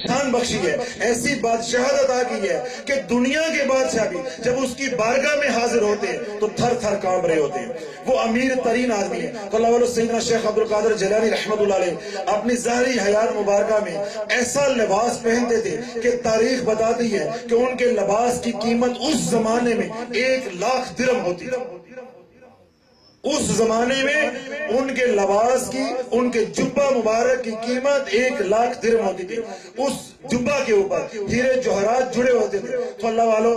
شان بخشی ہے، ایسی بادشاہت عطا کی ہے کہ دنیا کے بادشاہ بھی جب اس کی بارگاہ میں حاضر ہوتے ہیں تو تھر تھر کانپ رہے ہوتے ہیں۔ وہ امیر ترین آدمی ہے۔ تو اللہ والو سیدنا شیخ عبدالقادر جیلانی رحمۃ اللہ علیہ اپنی ظاہری حیات مبارکہ میں ایسا لباس پہنتے تھے کہ تاریخ بتاتی ہے کہ ان کے لباس کی قیمت اس زمانے میں 1,00,000 درہم ہوتی تھی۔ اس زمانے میں ان کے لباس کی، ان کے جبہ مبارک کی قیمت 1,00,000 درہم ہوتی تھی۔ اس جبہ کے اوپر ہیرے جوہرات جڑے ہوتے تھے۔ تو اللہ والو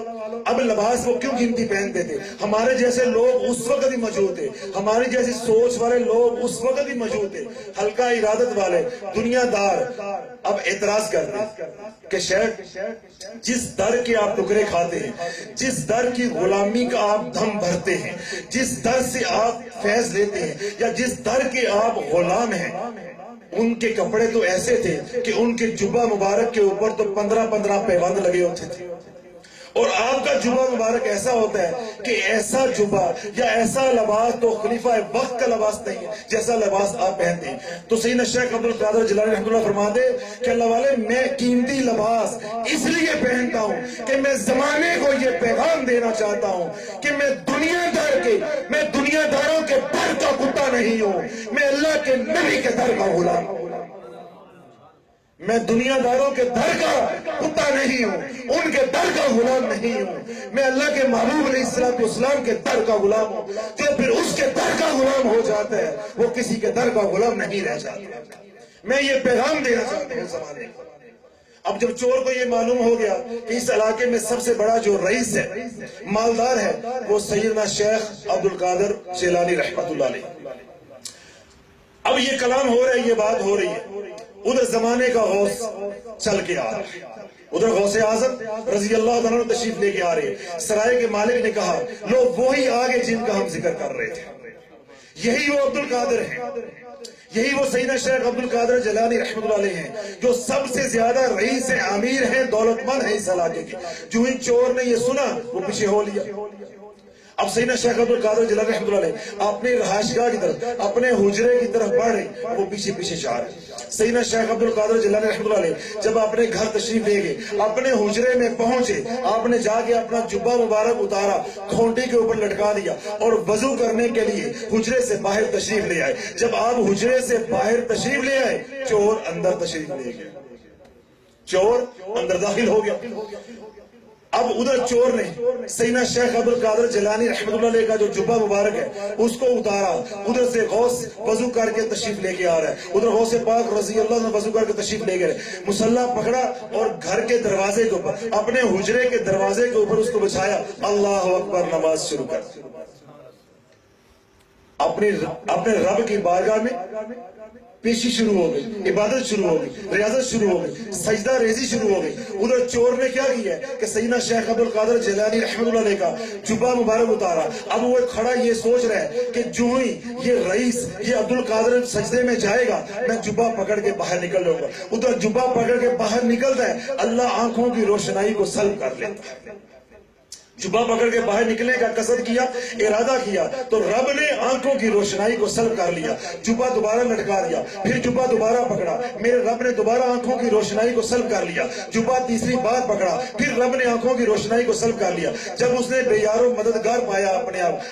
اب لباس وہ کیوں قیمتی پہنتے تھے؟ ہمارے جیسے لوگ اس وقت ہی موجود تھے، ہماری جیسی سوچ والے لوگ اس وقت ہی موجود تھے، ہلکا ارادت والے دنیا دار اب اعتراض کرتے کہ شیخ جس در کے آپ ٹکرے کھاتے ہیں، جس در کی غلامی کا آپ دم بھرتے ہیں، جس در سے آپ فیض لیتے ہیں، یا جس در کے آپ غلام ہیں، ان کے کپڑے تو ایسے تھے کہ ان کے جبہ مبارک کے اوپر تو 15 پیوند لگے ہوتے تھے، اور آپ کا جبہ مبارک ایسا ہوتا ہے کہ ایسا جبہ یا ایسا لباس تو خلیفہ وقت کا لباس نہیں ہے جیسا لباس آپ پہنتے ہیں۔ تو سیدنا شیخ عبدالقادر جیلانی رحمۃ اللہ فرماتے کہ اللہ والے میں قیمتی لباس اس لیے پہنتا ہوں کہ میں زمانے کو یہ پیغام دینا چاہتا ہوں کہ میں دنیا داروں کے در کا کتا نہیں ہوں، میں اللہ کے نبی کے در کا غلام ہوں۔ میں دنیا داروں کے در کا کتا نہیں ہوں، ان کے در کا غلام نہیں ہوں، میں اللہ کے محبوب علیہ السلام کے در کا غلام ہوں۔ جو پھر اس کے در کا غلام ہو جاتا ہے وہ کسی کے در کا غلام نہیں رہ جاتا۔ میں یہ پیغام دینا چاہتا ہوں زمانے کو۔ اب جب چور کو یہ معلوم ہو گیا کہ اس علاقے میں سب سے بڑا جو رئیس ہے، مالدار ہے، وہ سیدنا شیخ عبدالقادر جیلانی رحمۃ اللہ علیہ، اب یہ کلام ہو رہا ہے، یہ بات ہو رہی ہے، ادھر زمانے کا غوث چل کے آ رہا ہے، ادھر غوث اعظم رضی اللہ عنہ تشریف لے کے آ رہے ہیں۔ سرائے کے مالک نے کہا لو وہی آگے جن کا ہم ذکر کر رہے تھے، یہی وہ عبدالقادر ہیں، یہی وہ سیدنا شیخ عبدالقادر جیلانی رحمۃ اللہ علیہ ہیں جو سب سے زیادہ رئیس ہیں، امیر ہیں، دولت مند ہیں اس علاقے کے۔ جو ہی چور نے یہ سنا وہ پیچھے ہو لیا۔ اب سیدنا شیخ عبدالقادر جیلانی رحمۃ اللہ علیہ اپنے رہائشگاہ کی طرف، اپنے حجرے کی طرف بڑھ رہے، وہ پیچھے پیچھے جا رہے۔ سیدنا شیخ عبدالقادر جیلانی رحمۃ اللہ علیہ جب اپنے گھر تشریف لے گئے، اپنے حجرے میں پہنچے، آپ نے جا کے اپنا جبہ مبارک اتارا، کھونٹی کے اوپر لٹکا دیا، اور وضو کرنے کے لیے حجرے سے باہر تشریف لے آئے۔ جب آپ حجرے سے باہر تشریف لے آئے، چور اندر تشریف لے گئے، چور اندر داخل ہو گیا۔ اب ادھر چور نے سیدنا شیخ عبدالقادر جیلانی رحمۃ اللہ علیہ کا جو جبہ مبارک ہے اس کو اتارا، ادھر سے غوث وضو کر کے تشریف لے کے آ رہا ہے، ادھر غوث پاک رضی اللہ عنہ وضو کر کے تشریف لے گئے، مسلح پکڑا اور گھر کے دروازے کے اوپر، اپنے حجرے کے دروازے کے اوپر اس کو بچھایا، اللہ اکبر، نماز شروع کر، اپنے رب کی بارگاہ میں پیشی شروع ہو گئی، عبادت شروع ہو گئی، ریاضت شروع ہو گئی، سجدہ ریزی شروع ہو گئی۔ ادھر چور نے کیا کیا کہ سیدنا شیخ عبدالقادر جیلانی رحمۃ اللہ علیہ کا جبہ مبارک اتارا۔ اب وہ کھڑا یہ سوچ رہا ہے کہ جو ہی یہ رئیس، یہ عبدالقادر سجدے میں جائے گا میں جبہ پکڑ کے باہر نکل جاؤں گا۔ ادھر جبہ پکڑ کے باہر نکلتا ہے، اللہ آنکھوں کی روشنائی کو سلب کر لیتا ہے۔ جبہ پکڑ کے باہر نکلنے کا قصد کیا، ارادہ کیا، تو رب نے آنکھوں کی روشنائی کو سلب کر لیا، جبہ دوبارہ لٹکا دیا، پھر جبہ دوبارہ پکڑا، میرے رب نے دوبارہ آنکھوں کی روشنائی کو سلب کر لیا، جبہ تیسری بار پکڑا، پھر رب نے آنکھوں کی روشنائی کو سلب کر لیا۔ جب اس نے بے یار و مددگار پایا،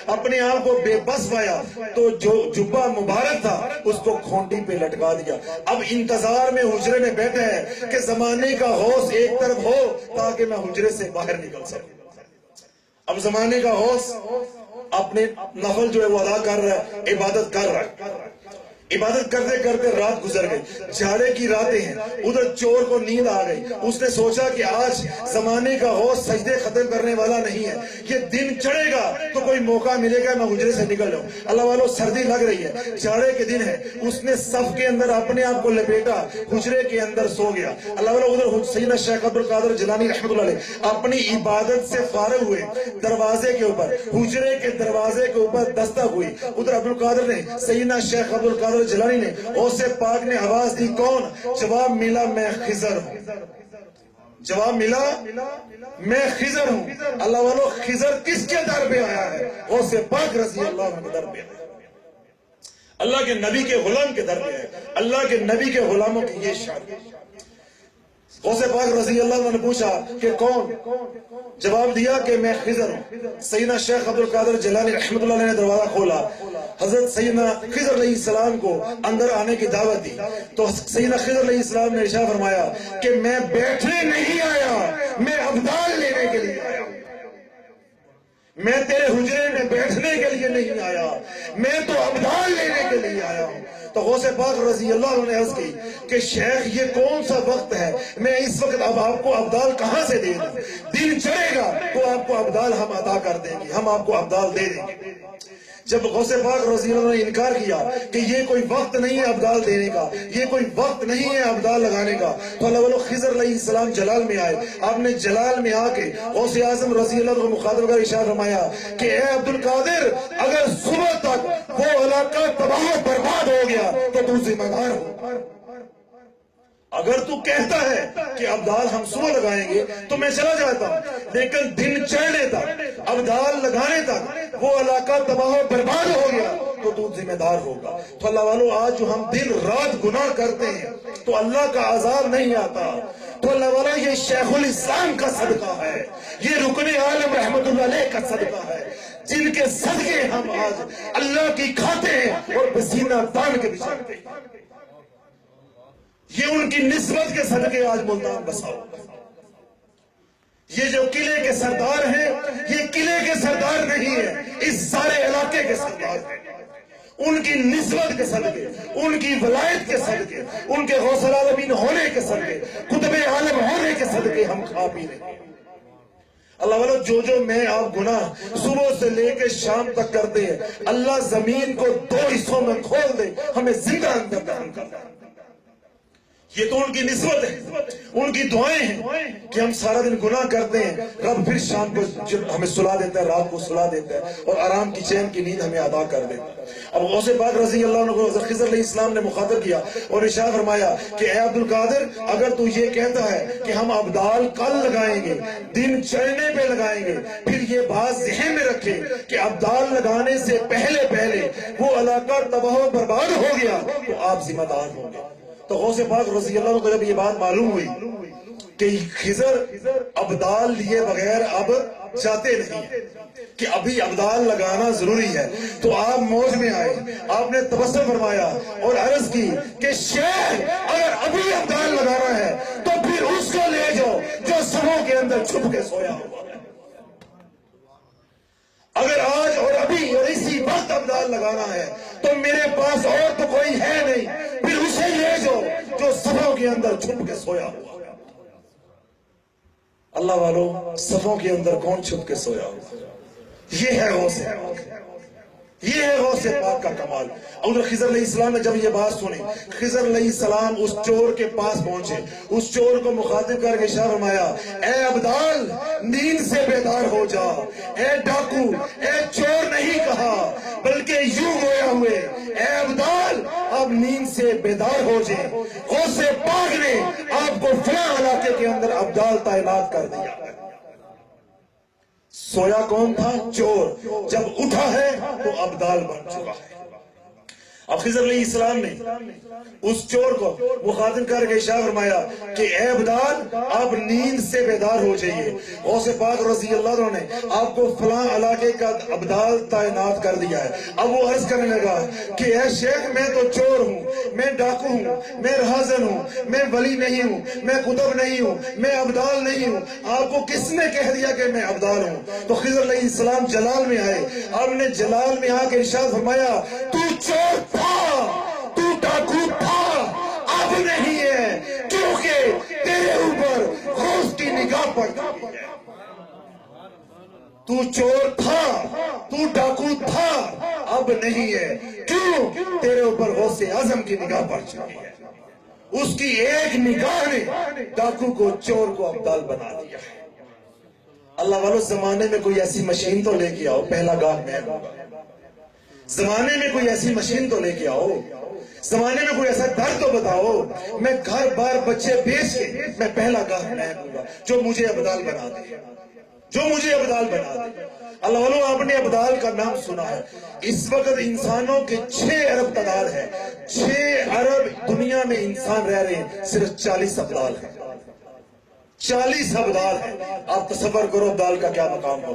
اپنے آپ کو بے بس پایا، تو جو جبہ مبارک تھا اس کو کھونٹی پہ لٹکا دیا۔ اب انتظار میں حجرے میں بیٹھے ہیں کہ زمانے کا غوث ایک طرف ہو تاکہ میں حجرے سے باہر نکل سکوں۔ اب زمانے کا غوث اپنے نفل جو ہے وہ ادا کر رہا ہے، عبادت کر رہا ہے، عبادت کرتے کرتے رات گزر گئی، جھاڑے کی راتیں ہیں، ادھر چور کو نیند آ گئی، اس نے سوچا کہ آج زمانے کا غوث سجدے ختم کرنے والا نہیں ہے، یہ دن چڑھے گا تو کوئی موقع ملے گا میں حجرے سے نکل جاؤں۔ اللہ والو سردی لگ رہی ہے، جھاڑے کے دن ہے، اس نے صف کے اندر اپنے آپ کو لپیٹا، حجرے کے اندر سو گیا۔ اللہ والو ادھر سیدنا شیخ عبدالقادر جیلانی رحمۃ اللہ علیہ اپنی عبادت سے فارغ ہوئے، دروازے کے اوپر، حجرے کے دروازے کے اوپر دستک ہوئی، ادھر عبدالقادر نے سیدنا شیخ عبدالقادر جیلانی نے غوث پاک نے آواز دی، کون؟ جواب ملا میں خضر ہوں، جواب ملا میں خضر ہوں۔ اللہ والو خضر کس کے در پہ آیا ہے؟ غوث پاک رضی اللہ عنہ کے در پہ آیا، اللہ کے نبی کے غلام کے در پہ آیا، اللہ کے نبی کے غلاموں کی یہ شان۔ غوث پاک رضی اللہ عنہ نے پوچھا کہ کون؟ جواب دیا کہ میں خضر ہوں۔ سیدنا شیخ عبدالقادر جیلانی رحمۃ اللہ علیہ نے دروازہ کھولا، حضرت سیدنا خضر علیہ السلام کو اندر آنے کی دعوت دی، تو سیدنا خضر علیہ السلام نے ارشاد فرمایا کہ میں بیٹھنے نہیں آیا، میں ابدال لینے کے لیے آیا ہوں، میں تیرے حجرے میں بیٹھنے کے لیے نہیں آیا، میں تو ابدال لینے کے لیے آیا ہوں۔ تو غوث پاک رضی اللہ عنہ نے عرض کی کہ شیخ یہ کون سا وقت ہے، میں اس وقت اب آپ کو ابدال کہاں سے دے دوں؟ دن چڑھے گا تو آپ کو ابدال ہم عطا کر دیں گے، ہم آپ کو ابدال دے دیں گے۔ جب غوث پاک رضی اللہ عنہ نے انکار کیا کہ یہ کوئی وقت نہیں ہے ابدال دینے کا، یہ کوئی وقت نہیں ہے ابدال لگانے کا، تو اللہ والو خضر علیہ السلام جلال میں آئے۔ آپ نے جلال میں آ کے غوث اعظم رضی اللہ عنہ کو مخاطب کر ارشاد فرمایا کہ اے عبدالقادر، اگر صبح تک وہ علاقہ تباہ و برباد ہو گیا تو تو ذمہ دار ہو۔ اگر تو کہتا ہے کہ ابدال ہم صبح لگائیں گے تو میں چلا جاتا ہوں، لیکن دن چڑھنے تک، ابدال لگانے تک وہ علاقہ تباہ و برباد ہو گیا تو تو ذمہ دار ہوگا۔ تو اللہ والو آج جو ہم دن رات گناہ کرتے ہیں تو اللہ کا عذاب نہیں آتا، تو اللہ والا یہ شیخ الاسلام کا صدقہ ہے، یہ رکن عالم رحمت اللہ علیہ کا صدقہ ہے، جن کے صدقے ہم آج اللہ کی کھاتے ہیں اور پسینہ تان کے بچھاتے ہیں۔ یہ ان کی نسبت کے صدقے آج ملتان بسا ہوا۔ یہ جو قلعے کے سردار ہیں، یہ قلعے کے سردار نہیں ہیں، اس سارے علاقے کے سردار ہیں۔ ان کی نسبت کے صدقے، ان کی ولایت کے صدقے، ان کے غوث العالمین ہونے کے صدقے، قطب عالم ہونے کے صدقے ہم کھا پی رہے ہیں۔ اللہ والو جو میں آپ گناہ صبح سے لے کے شام تک کرتے ہیں، اللہ زمین کو دو حصوں میں کھول دے، ہمیں زندہ اندر دفن کر دے۔ یہ تو ان کی نسبت ہے، ان کی دعائیں ہیں کہ ہم سارا دن گناہ کرتے ہیں، رب پھر شام کو ہمیں سلا دیتا ہے، رات کو سلا دیتا ہے اور آرام کی چین کی نیند ہمیں عطا کر دیتا ہے۔ اب غوث پاک رضی اللہ عنہ کو خضر علیہ السلام نے مخاطب کیا اور ارشاد فرمایا کہ اے عبدالقادر، اگر تو یہ کہتا ہے کہ ہم ابدال کل لگائیں گے، دن چڑھنے پہ لگائیں گے، پھر یہ بات ذہن میں رکھے کہ ابدال لگانے سے پہلے وہ علاقہ تباہ و برباد ہو گیا تو آپ ذمہ دار ہوں گے۔ تو غوث پاک رضی اللہ عنہ کو جب یہ بات معلوم ہوئی کہ خضر ابدال لیے بغیر اب جاتے نہیں کہ ابھی ابدال لگانا ضروری ہے، تو آپ موج میں آئے، آپ نے تبسم فرمایا اور عرض کی کہ شیخ اگر ابھی ابدال لگانا ہے تو پھر اس کو لے جاؤ جو سبوں کے اندر چھپ کے سویا ہوا ہے۔ اگر آج اور ابھی اور اسی وقت ابدال لگانا ہے تو میرے پاس اور تو کوئی ہے نہیں، پھر اسے لے جاؤ جو صفوں کے اندر چھپ کے سویا ہوا۔ اللہ والو صفوں کے اندر کون چھپ کے سویا ہوا؟ یہ ہے غوث پاک، یہ ہے غوث پاک کا کمال۔ اور خضر علیہ السلام نے جب یہ بات سنی، خضر علیہ السلام اس چور کے پاس پہنچے، اس چور کو مخاطب کر کے ارشاد فرمایا اے ابدال نیند سے بیدار ہو جا، اے ڈاکو، اے چور نہیں کہا بلکہ یوں گویا ہوئے اے ابدال آپ نیند سے بیدار ہو جائیں، غوث پاک نے آپ کو فلاں علاقے کے اندر ابدال تعینات کر دیا۔ سویا کون تھا؟ چور، جب اٹھا ہے تو ابدال بن چکا ہے۔ اب خضر علیہ السلام نے اس چور کو مخاطب کر کے ارشاد فرمایا کہ اے ابدال آپ نیند سے بیدار ہو جائیے، غوث پاک رضی اللہ عنہ نے آپ کو فلاں علاقے کا ابدال تعینات کر دیا ہے۔ اب وہ عرض کرنے لگا کہ اے شیخ میں تو چور ہوں، میں ڈاکو ہوں، میں رہزن ہوں، میں ولی نہیں ہوں، میں قطب نہیں ہوں، میں ابدال نہیں ہوں، آپ کو کس نے کہہ دیا کہ میں ابدال ہوں؟ تو خضر علیہ السلام جلال میں آئے، آپ نے جلال میں آ کے ارشاد فرمایا تو چور تو ڈاکو تھا، اب نہیں ہے، کیونکہ تیرے اوپر غوث کی نگاہ پڑ چکی ہے۔ تو چور تھا، تو ڈاکو تھا، اب نہیں ہے، کیوں؟ تیرے اوپر غوث اعظم کی نگاہ پڑ چکی ہے۔ اس کی ایک نگاہ نے ڈاکو کو، چور کو ابدال بنا دیا ہے۔ اللہ والو زمانے میں کوئی ایسی مشین تو لے کے آؤ، پہلا گاہ میں ہوگا۔ زمانے میں کوئی ایسی مشین تو لے کے آؤ، زمانے میں کوئی ایسا در تو بتاؤ، میں گھر بار بچے بیچ کے میں پہلا گاہ میں ہوں گا جو مجھے ابدال بنا دے، جو مجھے ابدال بنا دے۔ اللہ والو آپ نے ابدال کا نام سنا ہے، اس وقت انسانوں کے 6 ارب تعداد ہے، 6 ارب دنیا میں انسان رہ رہے ہیں، صرف 40 ابدال ہیں۔ 40 ابدال ہیں. آپ تصور کرو ابدال کا کیا مقام ہوتا ہے.